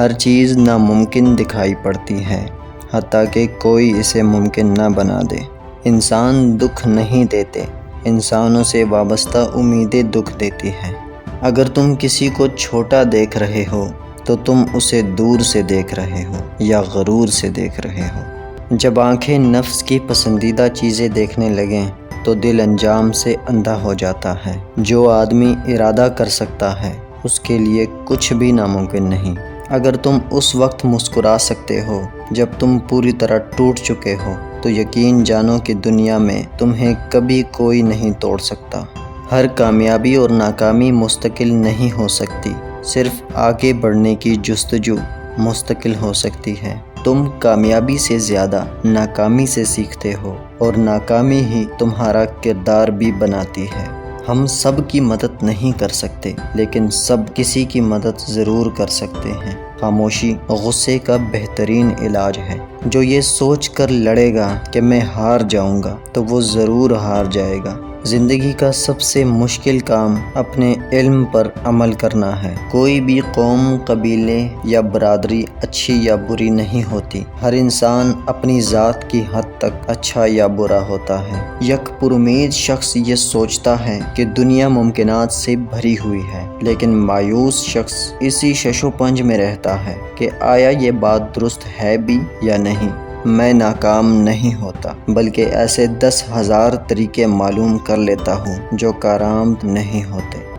ہر چیز ناممکن دکھائی پڑتی ہے، حتیٰ کہ کوئی اسے ممکن نہ بنا دے۔ انسان دکھ نہیں دیتے، انسانوں سے وابستہ امیدیں دکھ دیتی ہیں۔ اگر تم کسی کو چھوٹا دیکھ رہے ہو تو تم اسے دور سے دیکھ رہے ہو یا غرور سے دیکھ رہے ہو۔ جب آنکھیں نفس کی پسندیدہ چیزیں دیکھنے لگیں تو دل انجام سے اندھا ہو جاتا ہے۔ جو آدمی ارادہ کر سکتا ہے اس کے لیے کچھ بھی ناممکن نہیں۔ اگر تم اس وقت مسکرا سکتے ہو جب تم پوری طرح ٹوٹ چکے ہو تو یقین جانو کہ دنیا میں تمہیں کبھی کوئی نہیں توڑ سکتا۔ ہر کامیابی اور ناکامی مستقل نہیں ہو سکتی، صرف آگے بڑھنے کی جستجو مستقل ہو سکتی ہے۔ تم کامیابی سے زیادہ ناکامی سے سیکھتے ہو، اور ناکامی ہی تمہارا کردار بھی بناتی ہے۔ ہم سب کی مدد نہیں کر سکتے، لیکن سب کسی کی مدد ضرور کر سکتے ہیں۔ خاموشی غصے کا بہترین علاج ہے۔ جو یہ سوچ کر لڑے گا کہ میں ہار جاؤں گا تو وہ ضرور ہار جائے گا۔ زندگی کا سب سے مشکل کام اپنے علم پر عمل کرنا ہے۔ کوئی بھی قوم، قبیلے یا برادری اچھی یا بری نہیں ہوتی۔ ہر انسان اپنی ذات کی حد تک اچھا یا برا ہوتا ہے۔ یک پرامید شخص یہ سوچتا ہے کہ دنیا ممکنات سے بھری ہوئی ہے، لیکن مایوس شخص اسی شش و پنج میں رہتا ہے کہ آیا یہ بات درست ہے بھی یا نہیں۔ میں ناکام نہیں ہوتا، بلکہ ایسے 10,000 طریقے معلوم کر لیتا ہوں جو کارآمد نہیں ہوتے۔